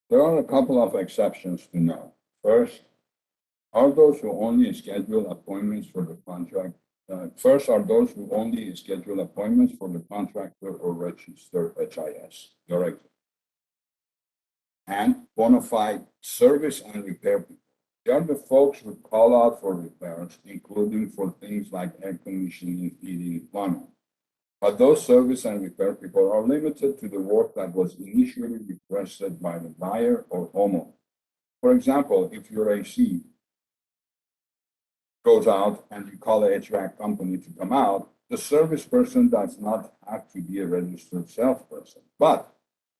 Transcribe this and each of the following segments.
There are a couple of exceptions to note. First, are those who only schedule appointments for the contract. First are those who only schedule appointments for the contractor or registered HIS directly. And bona fide service and repair people. They are the folks who call out for repairs, including for things like air conditioning, heating, plumbing. But those service and repair people are limited to the work that was initially requested by the buyer or homeowner. For example, if your AC goes out and you call a HVAC company to come out, the service person does not have to be a registered salesperson. But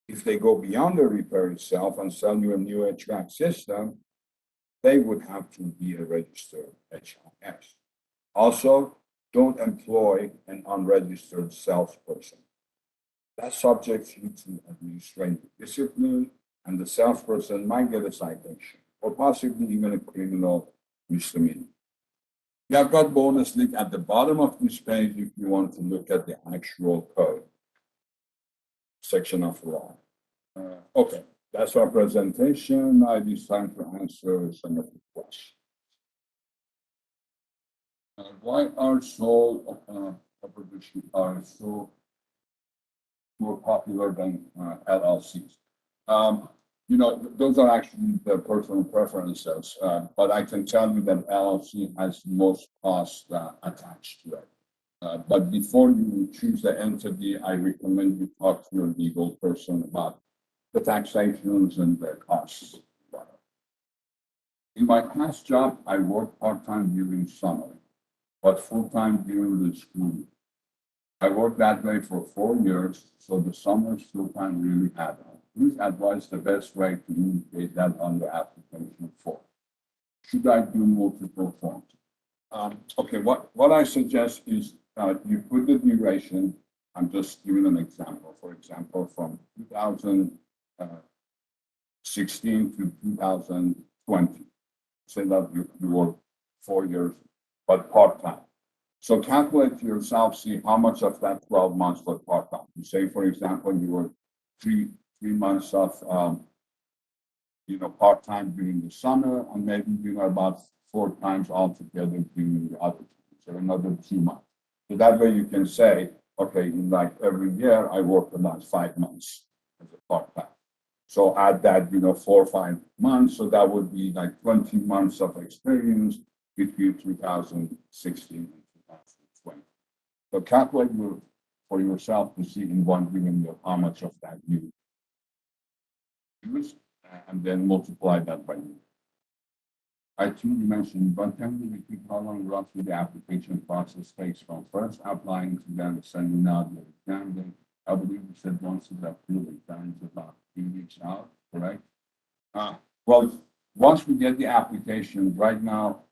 if they go beyond the repair itself and sell you a new HVAC system, they would have to be a registered HIS. Also, don't employ an unregistered salesperson. That subjects you to administrative discipline, and the salesperson might get a citation or possibly even a criminal misdemeanor. You have got bonus link at the bottom of this page if you want to look at the actual code section of law. Okay, that's our presentation. Now it is time to answer some of the questions. Why are sole proposition are so more popular than LLCs? Those are actually the personal preferences, but I can tell you that LLC has most cost attached to it. But before you choose the entity, I recommend you talk to your legal person about the taxations and the costs. In my past job, I worked part-time during summer, but full-time during the school year. I worked that way for 4 years, so the summers full-time really add up. Please advise the best way to indicate that on the application form. Should I do multiple forms? Okay, what I suggest is you put the duration. I'm just giving an example. For example, from 2016 to 2020. Say that you work 4 years, but part-time. So calculate to yourself, see how much of that 12 months was part-time. You say, for example, you were three months of part-time during the summer, and maybe about 4 times altogether during the other time. So another 2 months. So that way you can say, okay, like every year I work about 5 months as a part-time. So add that, 4 or 5 months. So that would be like 20 months of experience between 2016 and 2020. So calculate for yourself to see in one given year how much of that you use, and then multiply that by year. I too mentioned, but can you repeat how long roughly the application process takes from first applying to then sending out the exam date? I believe you said once it's approved, exam is about 3 weeks out, correct? Well, once we get the application, right now,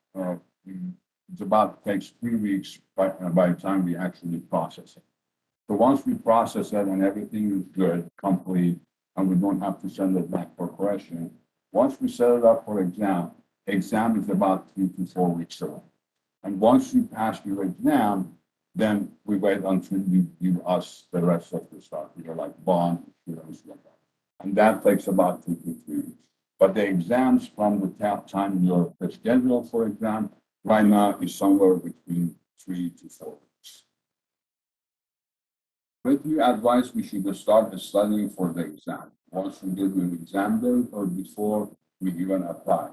takes 3 weeks by the time we actually process it. So once we process it and everything is good, complete, and we don't have to send it back for correction, once we set it up for exam is about 3 to 4 weeks away. And once you pass your exam, then we wait until you give us the rest of the stuff, like bond, insurance, like that. And that takes about 2 to 3 weeks. But the exams from the time you're scheduled for exam right now is somewhere between 3 to 4 weeks. When do you advise we should start studying for the exam? Once we get an exam date or before we even apply?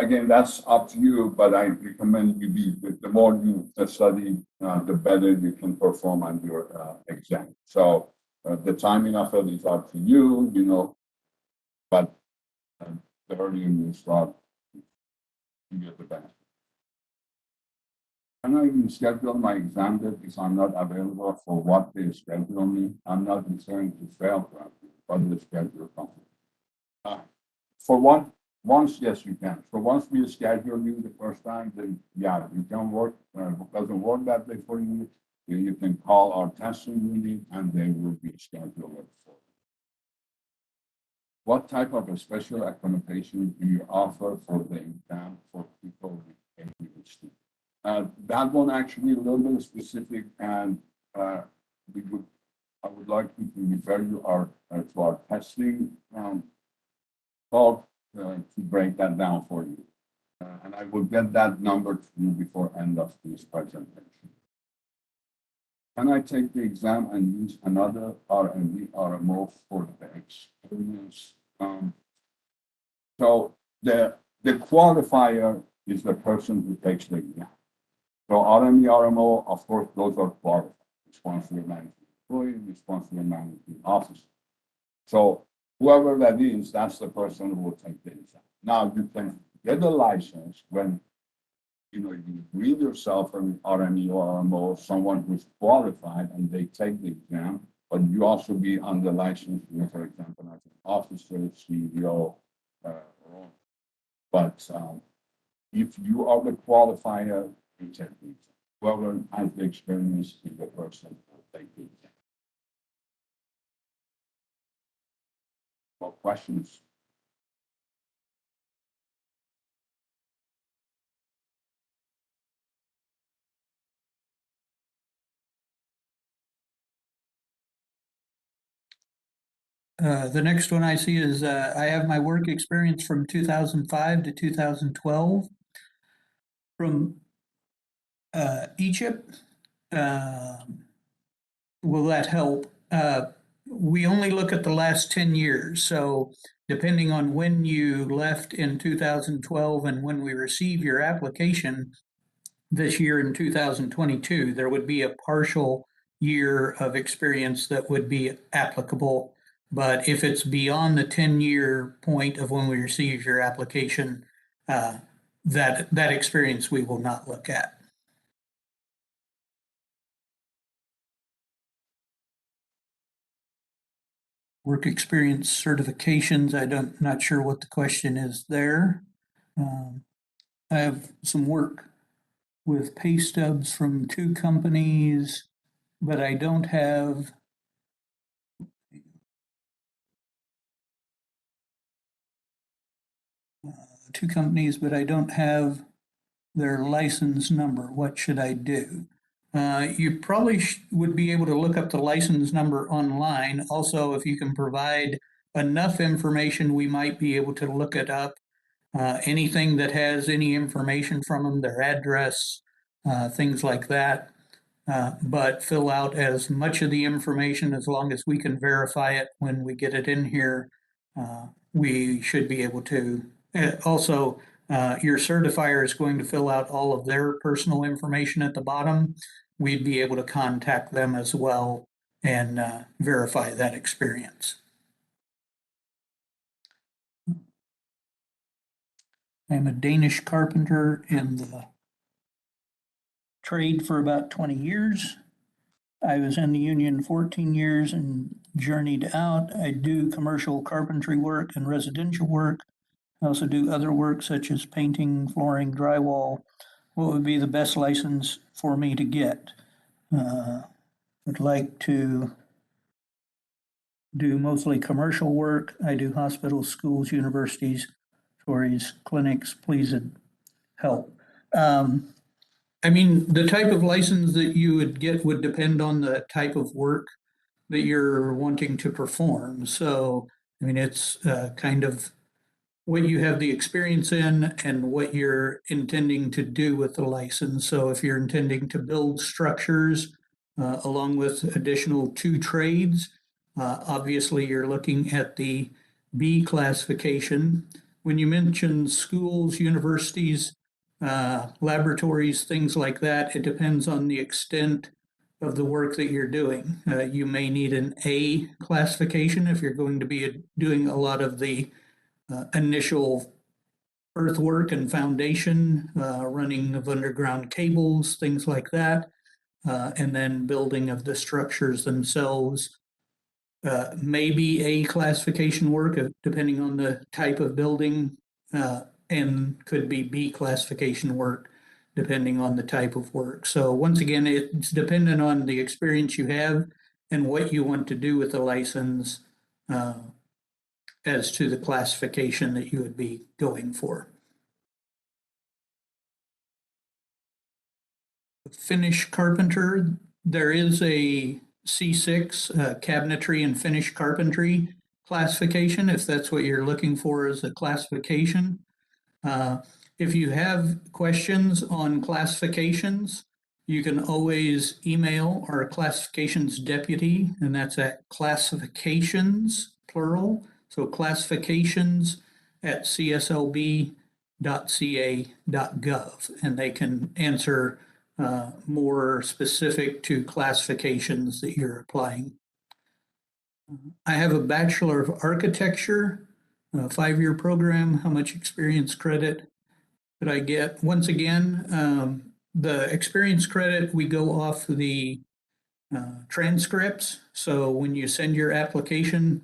Again, that's up to you, but I recommend the more you study, the better you can perform on your exam. So the timing of it is up to you, but the earlier you start, you get the benefit. Can I even schedule my exam date if I'm not available for what they schedule me? I'm not referring to fail, but the schedule company. Once, yes, you can. So once we schedule you the first time, then yeah, you can work. Doesn't work that day for you. You can call our testing unit, and they will be scheduled for you. What type of a special accommodation do you offer for the exam for people with ADHD? That one actually a little bit specific, and we would I would like to refer you to our testing talk to break that down for you. And I will get that number to you before end of this presentation. Can I take the exam and use another RMV RMO for the experience? So the qualifier is the person who takes the exam. So RMV RMO, of course, those are qualified. Responsible management employee, responsible management officer. So whoever that is, that's the person who will take the exam. Now you can get a license when you read yourself an RME or RMO, someone who's qualified and they take the exam, but you also be on the license, for example, as an officer, CEO, but if you are the qualifier, you take the exam. Whoever has the experience is the person who will take the exam. Well, questions? The next one I see is I have my work experience from 2005 to 2012 from Egypt. Will that help? We only look at the last 10 years. So depending on when you left in 2012 and when we receive your application this year in 2022, there would be a partial year of experience that would be applicable. But if it's beyond the 10-year point of when we receive your application, that experience we will not look at. Work experience certifications, not sure what the question is there. I have some work with pay stubs from 2 companies, but I don't have their license number. What should I do? You probably would be able to look up the license number online. Also, if you can provide enough information, we might be able to look it up. Anything that has any information from them, their address, things like that. But fill out as much of the information as long as we can verify it when we get it in here. We should be able to. Also, your certifier is going to fill out all of their personal information at the bottom. We'd be able to contact them as well and verify that experience. I'm a Danish carpenter in the trade for about 20 years. I was in the union 14 years and journeyed out. I do commercial carpentry work and residential work. I also do other work such as painting, flooring, drywall. What would be the best license for me to get? I'd like to do mostly commercial work. I do hospitals, schools, universities, tories, clinics. Please help. I mean, the type of license that you would get would depend on the type of work that you're wanting to perform. So, I mean, it's kind of what you have the experience in and what you're intending to do with the license. So if you're intending to build structures along with additional 2 trades, obviously you're looking at the B classification. When you mention schools, universities, laboratories, things like that, it depends on the extent of the work that you're doing. You may need an A classification if you're going to be doing a lot of the initial earthwork and foundation, running of underground cables, things like that, and then building of the structures themselves. Maybe A classification work, depending on the type of building, and could be B classification work, depending on the type of work. So once again, it's dependent on the experience you have and what you want to do with the license as to the classification that you would be going for. Finish carpenter, there is a C6, cabinetry and finish carpentry classification, if that's what you're looking for as a classification. If you have questions on classifications, you can always email our classifications deputy, and that's at classifications, plural, so classifications@cslb.ca.gov, and they can answer more specific to classifications that you're applying. I have a Bachelor of Architecture, a 5-year program. How much experience credit did I get? Once again, the experience credit, we go off the transcripts. So when you send your application,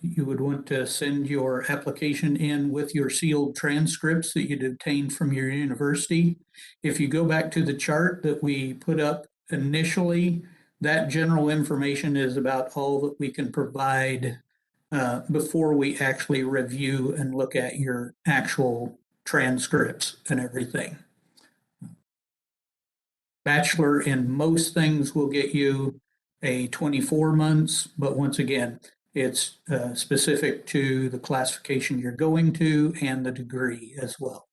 you would want to send your application in with your sealed transcripts that you'd obtained from your university. If you go back to the chart that we put up initially, that general information is about all that we can provide before we actually review and look at your actual transcripts and everything. Bachelor in most things will get you a 24 months, but once again, it's specific to the classification you're going to and the degree as well.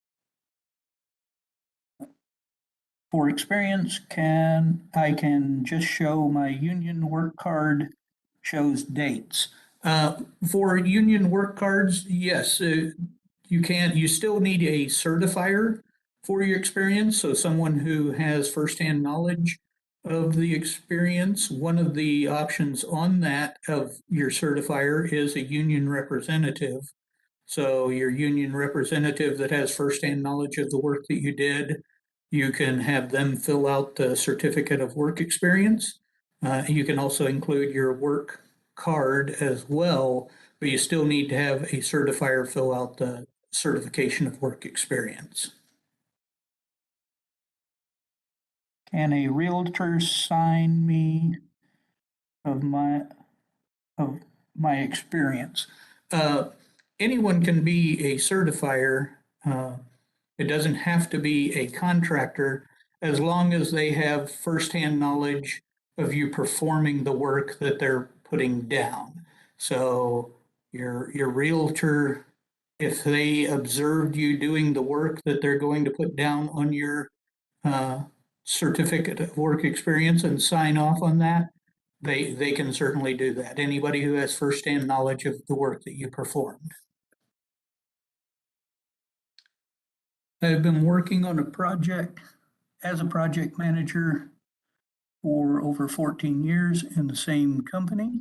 For experience, I can just show my union work card shows dates. For union work cards, yes, you can. You still need a certifier for your experience, so someone who has firsthand knowledge of the experience. One of the options on that of your certifier is a union representative. So your union representative that has firsthand knowledge of the work that you did, you can have them fill out the certificate of work experience. You can also include your work card as well, but you still need to have a certifier fill out the certification of work experience. Can a realtor sign me of my experience? Anyone can be a certifier. It doesn't have to be a contractor, as long as they have firsthand knowledge of you performing the work that they're putting down. So your realtor, if they observed you doing the work that they're going to put down on your certificate of work experience and sign off on that, they can certainly do that. Anybody who has firsthand knowledge of the work that you performed. I've been working on a project as a project manager for over 14 years in the same company.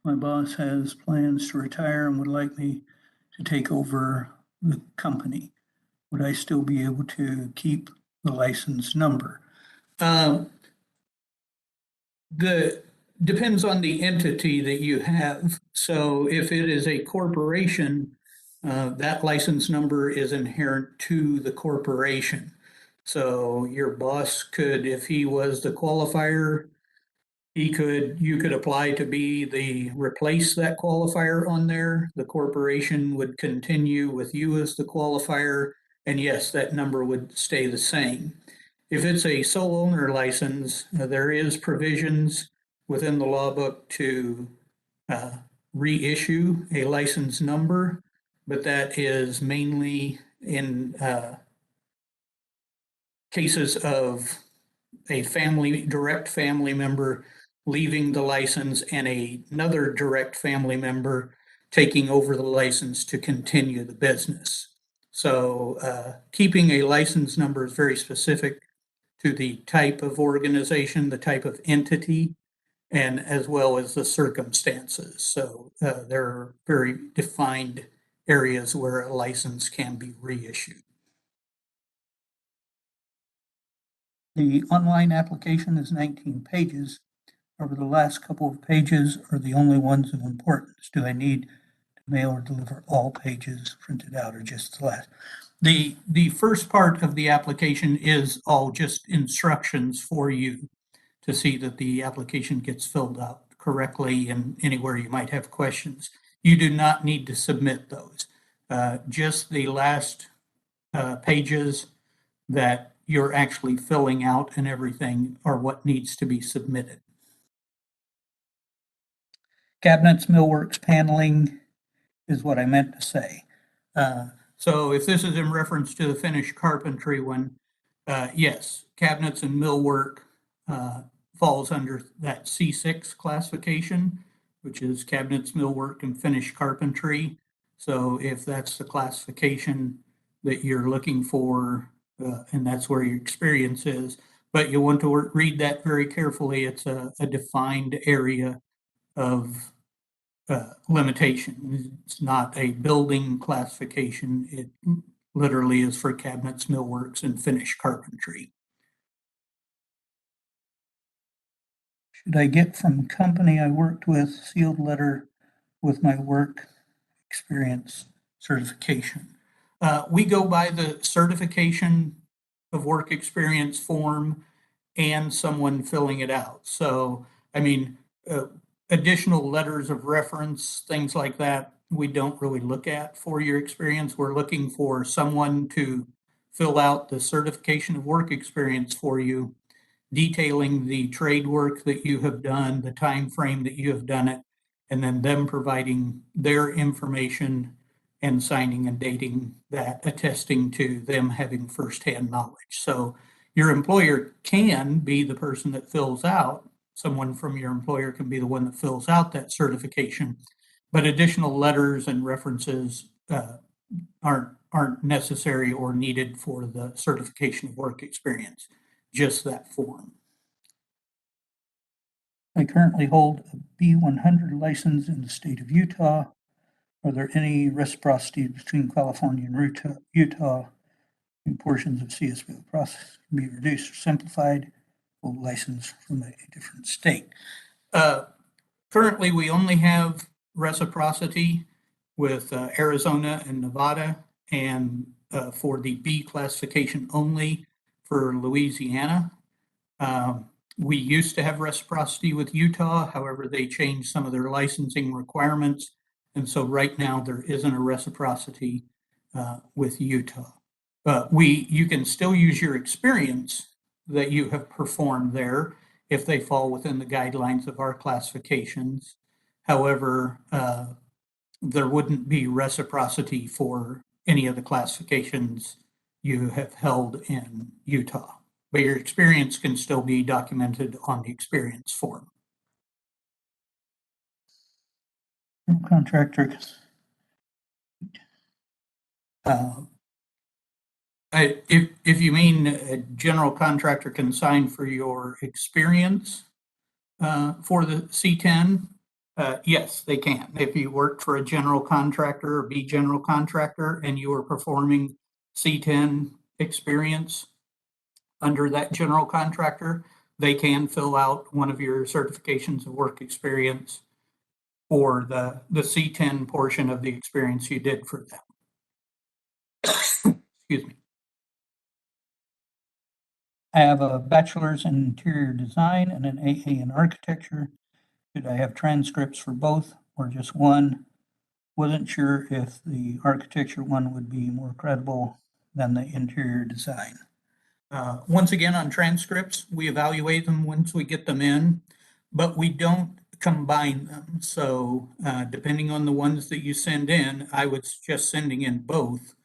My boss has plans to retire and would like me to take over the company. Would I still be able to keep the license number? Depends on the entity that you have. So if it is a corporation, that license number is inherent to the corporation. So your boss could, if he was the qualifier, you could apply to replace that qualifier on there. The corporation would continue with you as the qualifier, and yes, that number would stay the same. If it's a sole owner license, there is provisions within the law book to reissue a license number, but that is mainly in cases of a direct family member leaving the license and another direct family member taking over the license to continue the business. So keeping a license number is very specific to the type of organization, the type of entity, and as well as the circumstances. So there are very defined areas where a license can be reissued. The online application is 19 pages. However, the last couple of pages are the only ones of importance. Do I need to mail or deliver all pages printed out, or just the last? The first part of the application is all just instructions for you to see that the application gets filled out correctly, and anywhere you might have questions. You do not need to submit those. Just the last pages that you're actually filling out and everything are what needs to be submitted. cabinets, millworks, paneling is what I meant to say. So if this is in reference to the finished carpentry one, yes, cabinets and millwork falls under that C6 classification, which is cabinets, millwork, and finished carpentry. So if that's the classification that you're looking for, and that's where your experience is, but you want to read that very carefully. It's a defined area of limitation. It's not a building classification. It literally is for cabinets, millworks, and finished carpentry. Should I get from company I worked with sealed letter with my work experience certification? We go by the certification of work experience form and someone filling it out. So, I mean, additional letters of reference, things like that, we don't really look at for your experience. We're looking for someone to fill out the certification of work experience for you, detailing the trade work that you have done, the time frame that you have done it, and then them providing their information and signing and dating that, attesting to them having firsthand knowledge. So your employer can be the person that fills out, someone from your employer can be the one that fills out that certification, but additional letters and references aren't necessary or needed for the certification of work experience, just that form. I currently hold a B100 license in the state of Utah. Are there any reciprocity between California and Utah in portions of CSLB process can be reduced or simplified? Hold license from a different state. Currently, we only have reciprocity with Arizona and Nevada, and for the B classification only for Louisiana. We used to have reciprocity with Utah, however, they changed some of their licensing requirements. And so right now there isn't a reciprocity with Utah. You can still use your experience that you have performed there if they fall within the guidelines of our classifications. However, there wouldn't be reciprocity for any of the classifications you have held in Utah. But your experience can still be documented on the experience form. Contractor. If you mean a general contractor can sign for your experience for the C10, yes, they can. If you worked for a general contractor or be general contractor and you are performing C10 experience under that general contractor, they can fill out one of your certifications of work experience or the C10 portion of the experience you did for them. Excuse me. I have a bachelor's in interior design and an AA in architecture. Did I have transcripts for both or just one? Wasn't sure if the architecture one would be more credible than the interior design. Once again, on transcripts, we evaluate them once we get them in, but we don't combine them. So depending on the ones that you send in, I would suggest sending in both,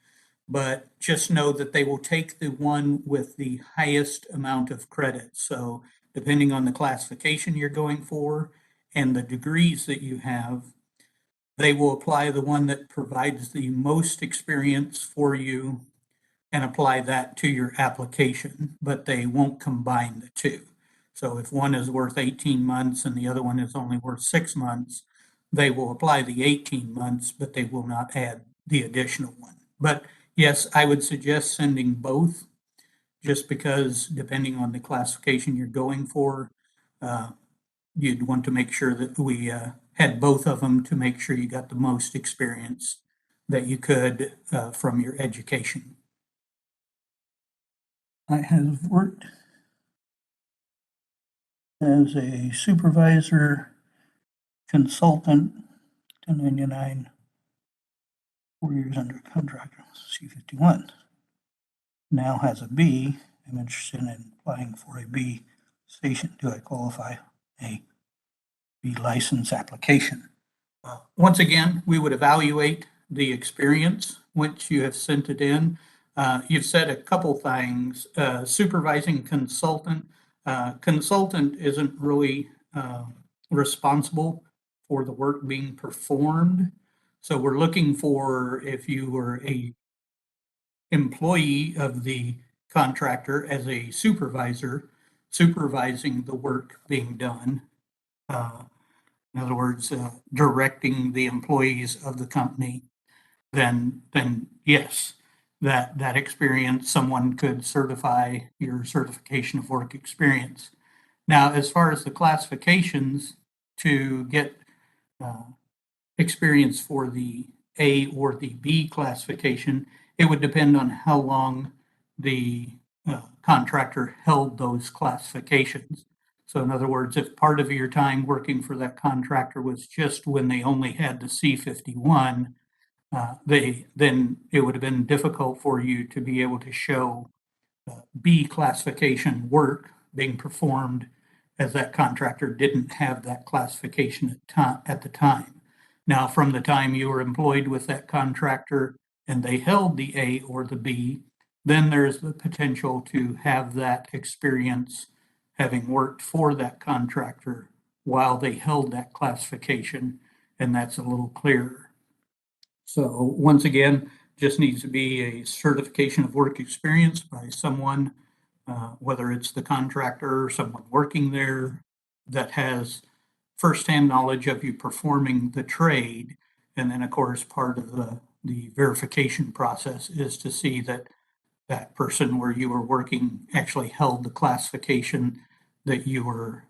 but just know that they will take the one with the highest amount of credit. So depending on the classification you're going for and the degrees that you have, they will apply the one that provides the most experience for you and apply that to your application, but they won't combine the two. So if one is worth 18 months and the other one is only worth 6 months, they will apply the 18 months, but they will not add the additional one. But yes, I would suggest sending both, just because depending on the classification you're going for, you'd want to make sure that we had both of them to make sure you got the most experience that you could from your education. I have worked as a supervisor, consultant, 1099, 4 years under contract, C51. Now has a B. I'm interested in applying for a B station. Do I qualify a B license application? Once again, we would evaluate the experience once you have sent it in. You've said a couple things, supervising consultant. Consultant isn't really responsible for the work being performed. So we're looking for if you were a employee of the contractor as a supervisor, supervising the work being done. In other words, directing the employees of the company, then yes, that experience, someone could certify your certification of work experience. Now, as far as the classifications to get experience for the A or the B classification, it would depend on how long the contractor held those classifications. So in other words, if part of your time working for that contractor was just when they only had the C-51, then it would have been difficult for you to be able to show B classification work being performed as that contractor didn't have that classification at the time. Now, from the time you were employed with that contractor and they held the A or the B, then there's the potential to have that experience having worked for that contractor while they held that classification, and that's a little clearer. So once again, just needs to be a certification of work experience by someone, whether it's the contractor or someone working there that has firsthand knowledge of you performing the trade. And then, of course, part of the verification process is to see that that person where you were working actually held the classification that you were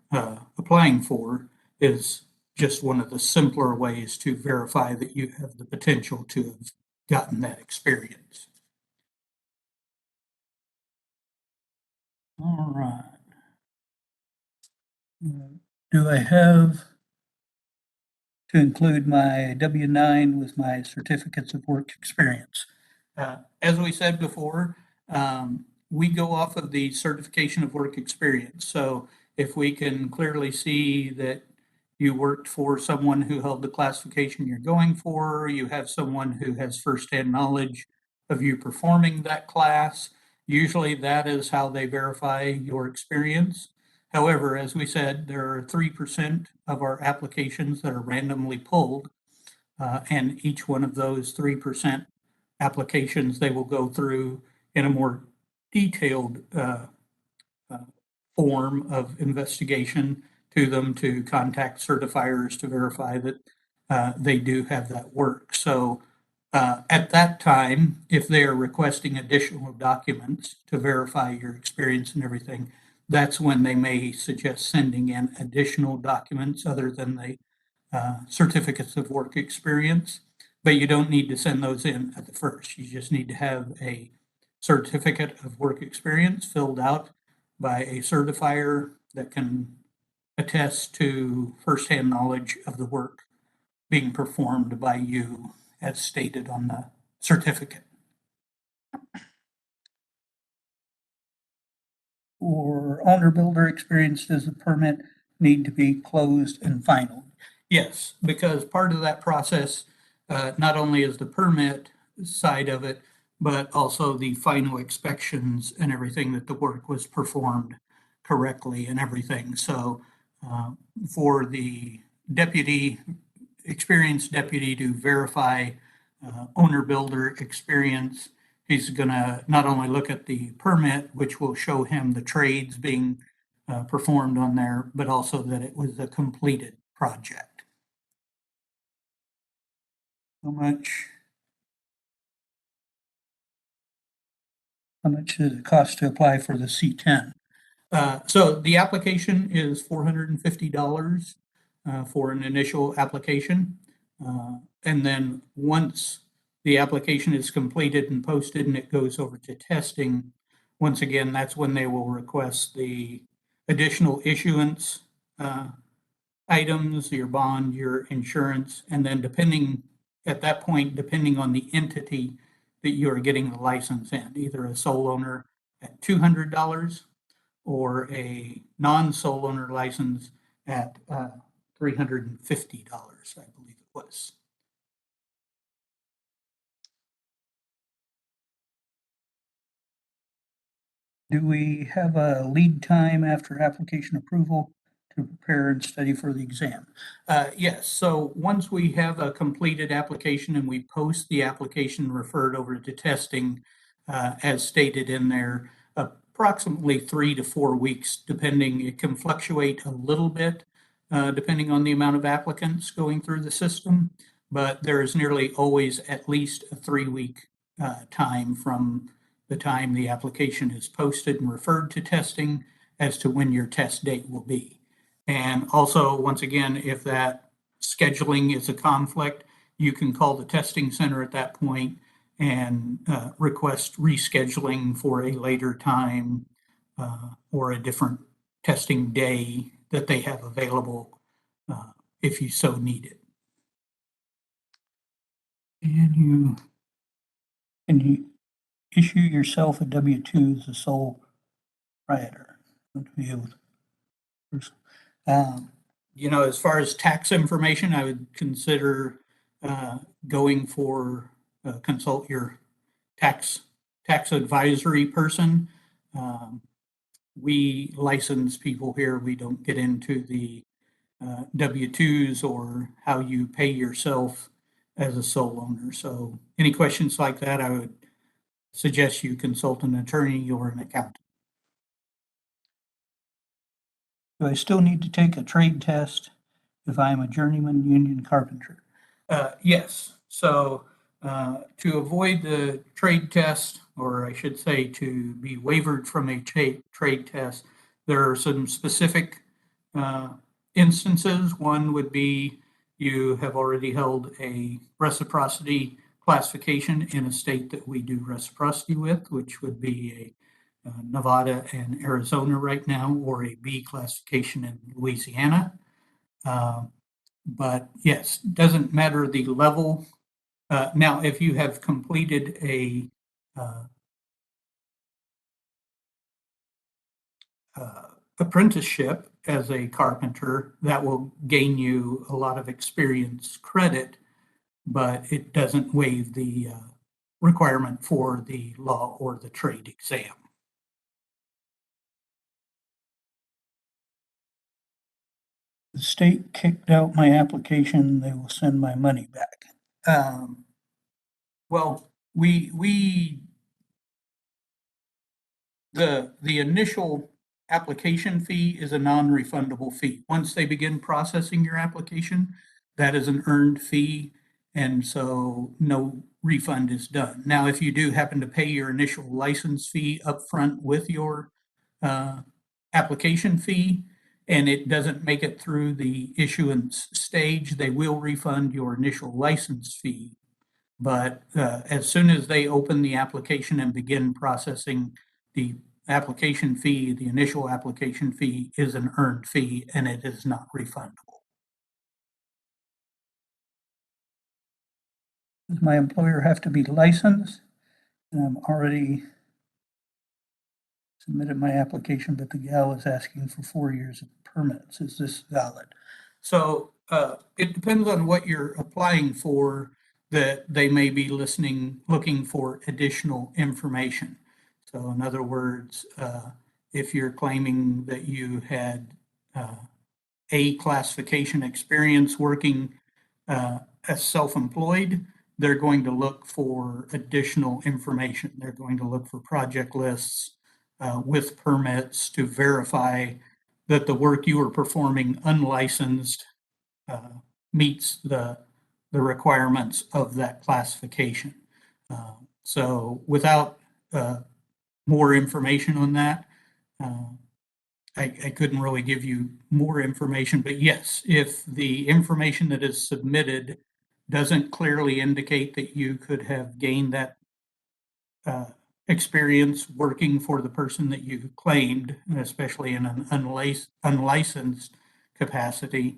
applying for is just one of the simpler ways to verify that you have the potential to have gotten that experience. All right. Do I have to include my W-9 with my certificates of work experience? As we said before, we go off of the certification of work experience. So if we can clearly see that you worked for someone who held the classification you're going for, you have someone who has firsthand knowledge of you performing that class, usually that is how they verify your experience. However, as we said, there are 3% of our applications that are randomly pulled, and each one of those 3% applications, they will go through in a more detailed form of investigation to them to contact certifiers to verify that they do have that work. So at that time, if they are requesting additional documents to verify your experience and everything, that's when they may suggest sending in additional documents other than the certificates of work experience. But you don't need to send those in at the first. You just need to have a certificate of work experience filled out by a certifier that can attest to firsthand knowledge of the work being performed by you as stated on the certificate. For owner builder experience, does the permit need to be closed and final? Yes, because part of that process, not only is the permit side of it, but also the final inspections and everything that the work was performed correctly and everything. So for the deputy, experienced deputy to verify owner builder experience, he's going to not only look at the permit, which will show him the trades being performed on there, but also that it was a completed project. How much does it cost to apply for the C10? So the application is $450 for an initial application. And then once the application is completed and posted and it goes over to testing, once again, that's when they will request the additional issuance items, your bond, your insurance, and then at that point, depending on the entity that you're getting the license in, either a sole owner at $200 or a non-sole owner license at $350, I believe it requests. Do we have a lead time after application approval to prepare and study for the exam? Yes, so once we have a completed application and we post the application referred over to testing, as stated in there, approximately 3 to 4 weeks, depending, it can fluctuate a little bit, depending on the amount of applicants going through the system, but there is nearly always at least a 3-week time from the time the application is posted and referred to testing as to when your test date will be. And also, once again, if that scheduling is a conflict, you can call the testing center at that point and request rescheduling for a later time or a different testing day that they have available if you so need it. And you issue yourself a W-2 as a sole proprietor. As far as tax information, I would consider going for consult your tax advisory person. We license people here. We don't get into the W-2s or how you pay yourself as a sole owner. So any questions like that, I would suggest you consult an attorney or an accountant. Do I still need to take a trade test if I am a journeyman union carpenter? Yes. So to avoid the trade test, or I should say to be waived from a trade test, there are some specific instances. One would be you have already held a reciprocity classification in a state that we do reciprocity with, which would be a Nevada and Arizona right now, or a B classification in Louisiana. But yes, doesn't matter the level. Now, if you have completed a apprenticeship as a carpenter, that will gain you a lot of experience credit, but it doesn't waive the requirement for the law or the trade exam. The state kicked out my application, they will send my money back. Well, the initial application fee is a non-refundable fee. Once they begin processing your application, that is an earned fee, and so no refund is done. Now, if you do happen to pay your initial license fee upfront with your application fee, and it doesn't make it through the issuance stage, they will refund your initial license fee. But as soon as they open the application and begin processing the application fee, the initial application fee is an earned fee and it is not refundable. Does my employer have to be licensed? And I'm already submitted my application, but the gal is asking for 4 years of permits. Is this valid? So it depends on what you're applying for, that they may be looking for additional information. So in other words, if you're claiming that you had a classification experience working as self-employed, they're going to look for additional information. They're going to look for project lists with permits to verify that the work you are performing unlicensed meets the requirements of that classification. So without more information on that, I couldn't really give you more information, but yes, if the information that is submitted doesn't clearly indicate that you could have gained that experience working for the person that you claimed, especially in an unlicensed capacity,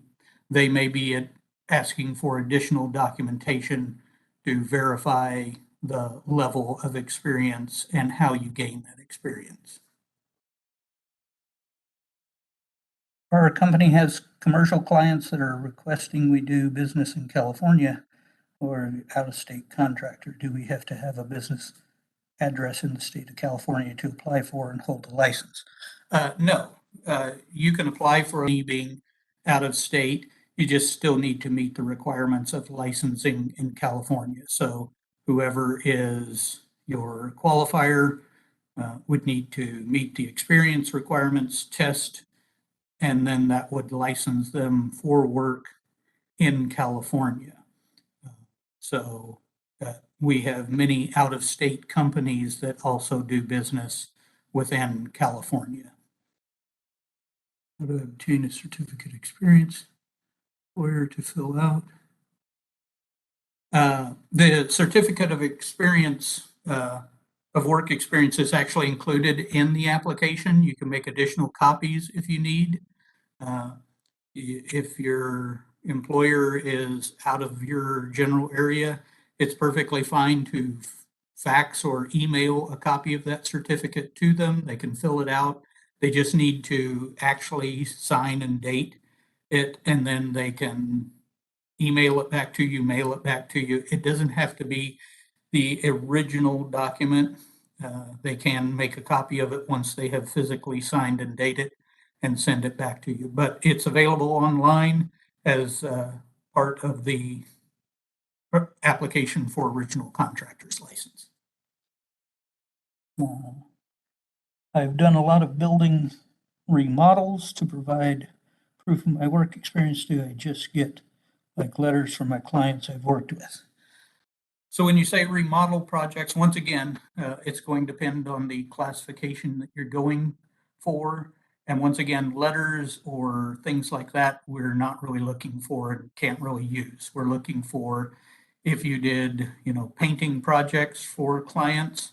they may be asking for additional documentation to verify the level of experience and how you gain that experience. Our company has commercial clients that are requesting we do business in California or out-of-state contractor. Do we have to have a business address in the state of California to apply for and hold a license? No, you can apply for being out of state. You just still need to meet the requirements of licensing in California. So whoever is your qualifier would need to meet the experience requirements test, and then that would license them for work in California. So we have many out-of-state companies that also do business within California. How to obtain a certificate of experience, where to fill out. The certificate of experience, of work experience is actually included in the application. You can make additional copies if you need. If your employer is out of your general area, it's perfectly fine to fax or email a copy of that certificate to them. They can fill it out. They just need to actually sign and date it, and then they can email it back to you, mail it back to you. It doesn't have to be the original document. They can make a copy of it once they have physically signed and dated and send it back to you. But it's available online as part of the application for original contractor's license. I've done a lot of building remodels to provide proof of my work experience. Do I just get like letters from my clients I've worked with? So when you say remodel projects, once again, it's going to depend on the classification that you're going for. And once again, letters or things like that, we're not really looking for and can't really use. We're looking for if you did, painting projects for clients,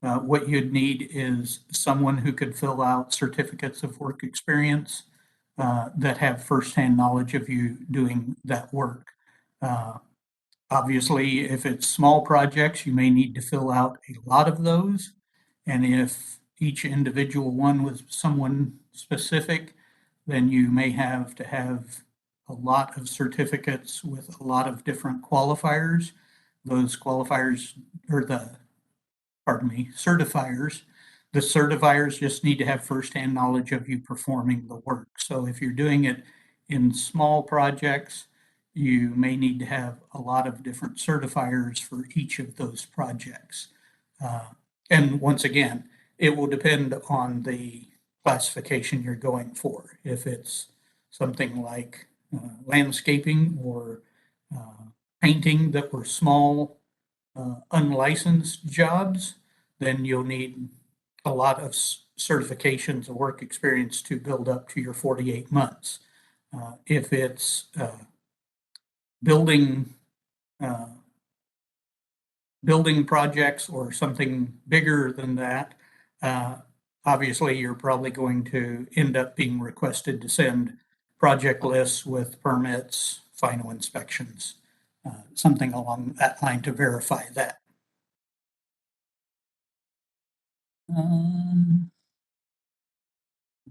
what you'd need is someone who could fill out certificates of work experience that have firsthand knowledge of you doing that work. Obviously, if it's small projects, you may need to fill out a lot of those. And if each individual one was someone specific, then you may have to have a lot of certificates with a lot of different qualifiers. Those qualifiers, or certifiers. The certifiers just need to have firsthand knowledge of you performing the work. So if you're doing it in small projects, you may need to have a lot of different certifiers for each of those projects. And once again, it will depend on the classification you're going for. If it's something like landscaping or painting that were small, unlicensed jobs, then you'll need a lot of certifications of work experience to build up to your 48 months. If it's building projects or something bigger than that, obviously you're probably going to end up being requested to send project lists with permits, final inspections, something along that line to verify that.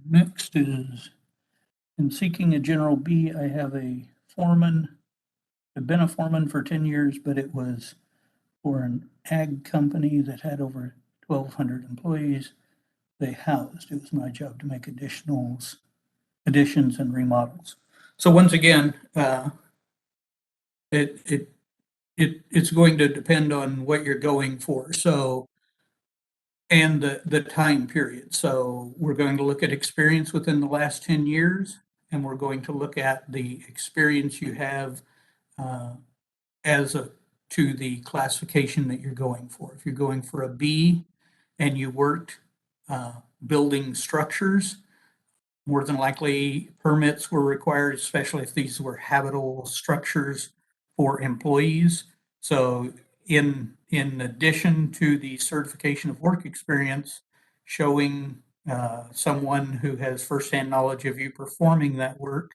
Next is, in seeking a general B, I have a foreman. I've been a foreman for 10 years, but it was for an ag company that had over 1,200 employees. They housed. It was my job to make additions and remodels. So once again, it's going to depend on what you're going for. So, and the time period. So we're going to look at experience within the last 10 years, and we're going to look at the experience you have to the classification that you're going for. If you're going for a B and you worked building structures, more than likely permits were required, especially if these were habitable structures for employees. So in addition to the certification of work experience, showing someone who has firsthand knowledge of you performing that work,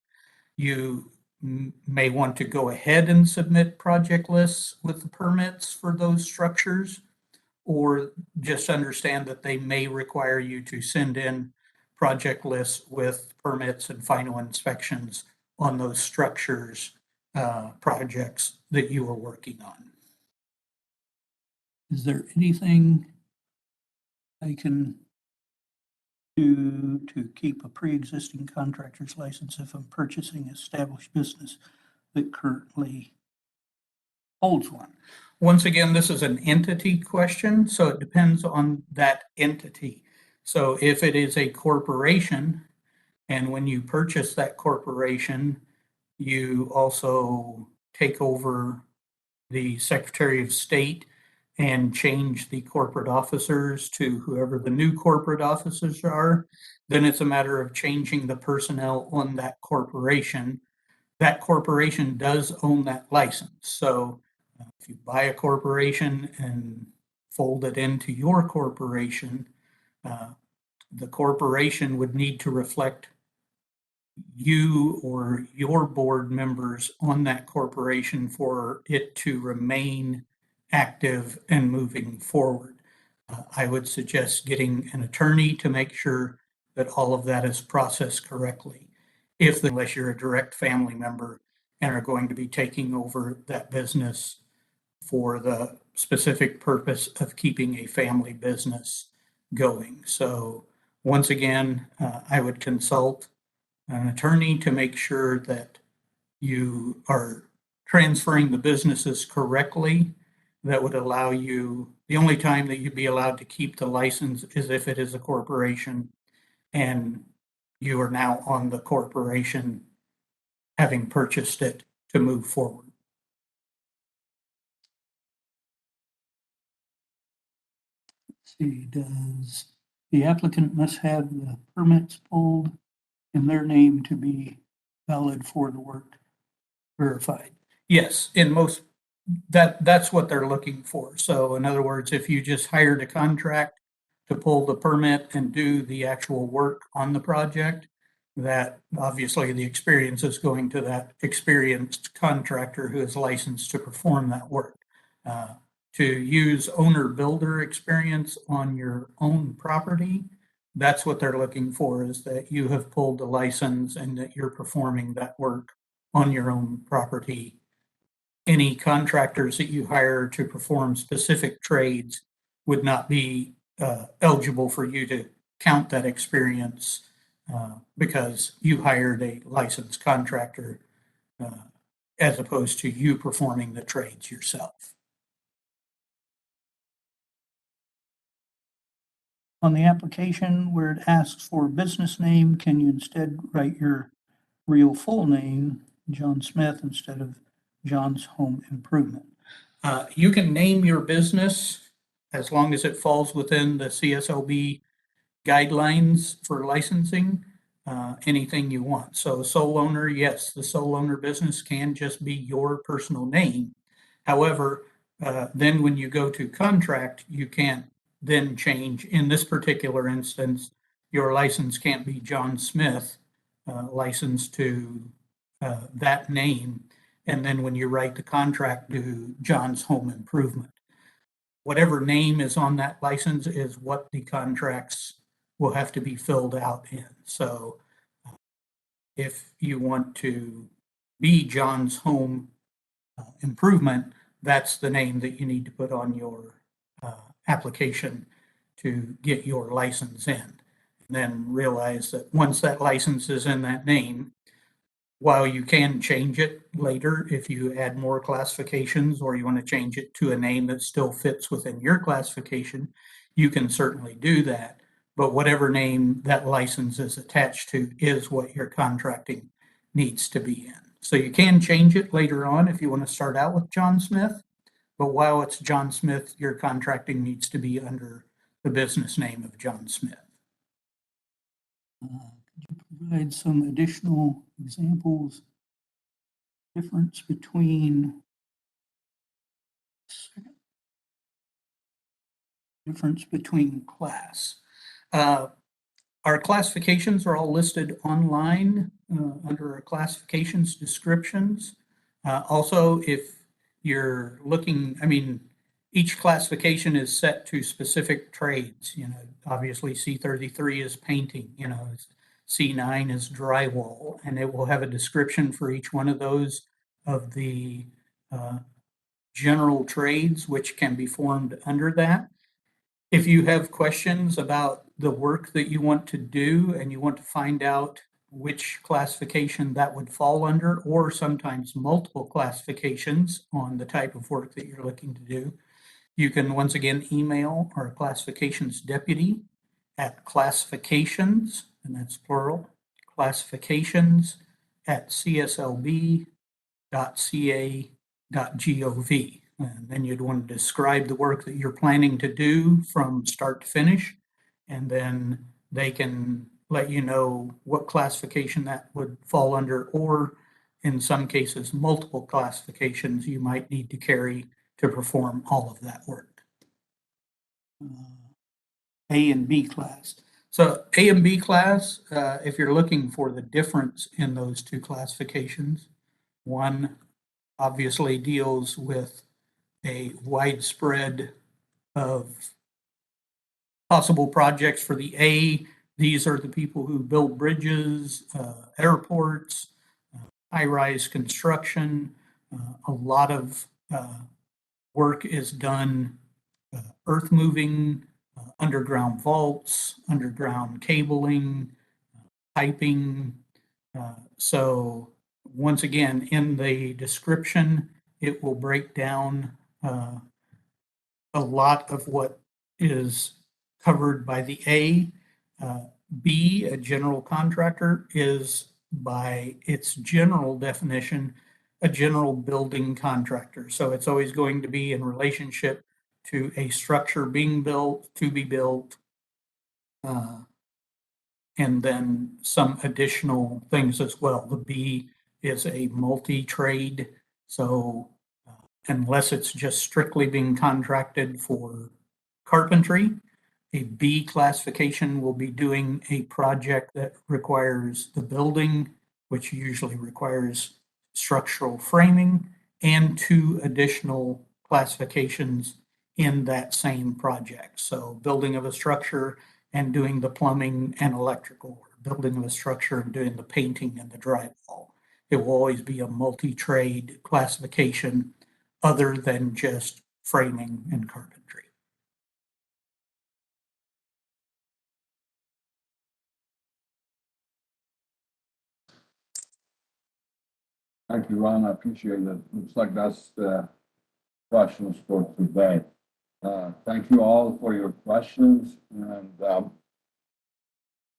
you may want to go ahead and submit project lists with the permits for those structures, or just understand that they may require you to send in project lists with permits and final inspections on those structures, projects that you are working on. Is there anything I can do to keep a pre-existing contractor's license if I'm purchasing an established business that currently holds one? Once again, this is an entity question, so it depends on that entity. So if it is a corporation, and when you purchase that corporation, you also take over the Secretary of State and change the corporate officers to whoever the new corporate officers are, then it's a matter of changing the personnel on that corporation. That corporation does own that license. So if you buy a corporation and fold it into your corporation, the corporation would need to reflect you or your board members on that corporation for it to remain active and moving forward. I would suggest getting an attorney to make sure that all of that is processed correctly. Unless you're a direct family member and are going to be taking over that business for the specific purpose of keeping a family business going. So once again, I would consult an attorney to make sure that you are transferring the businesses correctly. That would allow you, the only time that you'd be allowed to keep the license is if it is a corporation and you are now on the corporation having purchased it to move forward. Let's see, does the applicant must have the permits pulled in their name to be valid for the work verified? Yes, in most, that's what they're looking for. So in other words, if you just hired a contract to pull the permit and do the actual work on the project, that obviously the experience is going to that experienced contractor who is licensed to perform that work. To use owner builder experience on your own property, that's what they're looking for, is that you have pulled the license and that you're performing that work on your own property. Any contractors that you hire to perform specific trades would not be eligible for you to count that experience because you hired a licensed contractor as opposed to you performing the trades yourself. On the application where it asks for business name, can you instead write your real full name, John Smith, instead of John's Home Improvement? You can name your business as long as it falls within the CSLB guidelines for licensing, anything you want. So sole owner, yes, the sole owner business can just be your personal name. However, then when you go to contract, you can't then change. In this particular instance, your license can't be John Smith, licensed to that name. And then when you write the contract, do John's Home Improvement. Whatever name is on that license is what the contracts will have to be filled out in. So if you want to be John's Home Improvement, that's the name that you need to put on your application to get your license in. And then realize that once that license is in that name, while you can change it later if you add more classifications or you want to change it to a name that still fits within your classification, you can certainly do that. But whatever name that license is attached to is what your contracting needs to be in. So you can change it later on if you want to start out with John Smith, but while it's John Smith, your contracting needs to be under the business name of John Smith. Could you provide some additional examples? Difference between class. Our classifications are all listed online under our classifications descriptions. Also, if you're looking, each classification is set to specific trades. Obviously C33 is painting, C9 is drywall, and it will have a description for each one of those of the general trades which can be formed under that. If you have questions about the work that you want to do and you want to find out which classification that would fall under, or sometimes multiple classifications on the type of work that you're looking to do, you can once again email our classifications deputy at classifications, and that's plural, classifications@cslb.ca.gov. And then you'd want to describe the work that you're planning to do from start to finish, and then they can let you know what classification that would fall under, or in some cases, multiple classifications you might need to carry to perform all of that work. A and B class. So A and B class, if you're looking for the difference in those two classifications, one obviously deals with a widespread of possible projects. For the A, these are the people who build bridges, airports, high-rise construction. A lot of work is done earth moving, underground vaults, underground cabling, piping. So once again, in the description, it will break down a lot of what is covered by the A. B, a general contractor, is by its general definition a general building contractor. So it's always going to be in relationship to a structure being built, to be built, and then some additional things as well. The B is a multi-trade, so unless it's just strictly being contracted for carpentry, a B classification will be doing a project that requires the building, which usually requires structural framing, and 2 additional classifications in that same project. So building of a structure and doing the plumbing and electrical, or building of a structure and doing the painting and the drywall. It will always be a multi-trade classification other than just framing and carpentry. Thank you, Ron. I appreciate it. Looks like that's the questions for today. Thank you all for your questions. And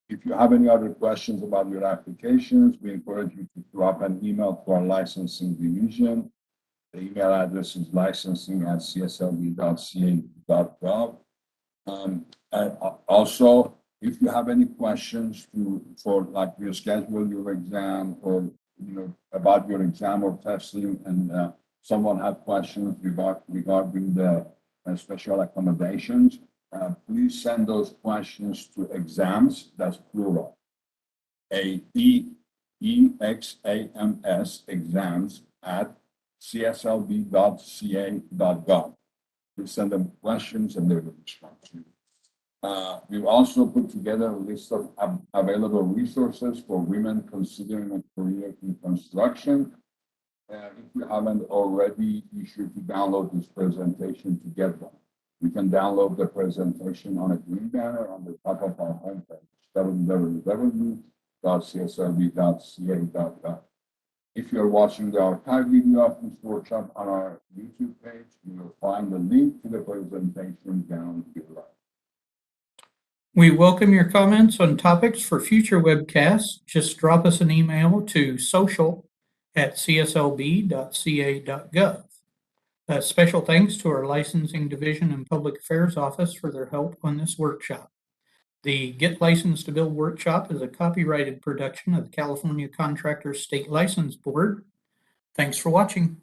if you have any other questions about your applications, we encourage you to drop an email to our licensing division. The email address is licensing@cslb.ca.gov. And also, if you have any questions for like your schedule, your exam, or about your exam or testing, and someone had questions regarding the special accommodations, please send those questions to exams, that's plural, EXAMS, exams @cslb.ca.gov. Please send them questions and they will respond to you. We've also put together a list of available resources for women considering a career in construction. If you haven't already, you should download this presentation to get one. You can download the presentation on a green banner on the top of our homepage, www.cslb.ca.gov. If you're watching the archive video of this workshop on our YouTube page, you will find the link to the presentation down below. We welcome your comments on topics for future webcasts. Just drop us an email to social@cslb.ca.gov. Special thanks to our Licensing Division and Public Affairs Office for their help on this workshop. The Get Licensed to Build workshop is a copyrighted production of the California Contractors State License Board. Thanks for watching.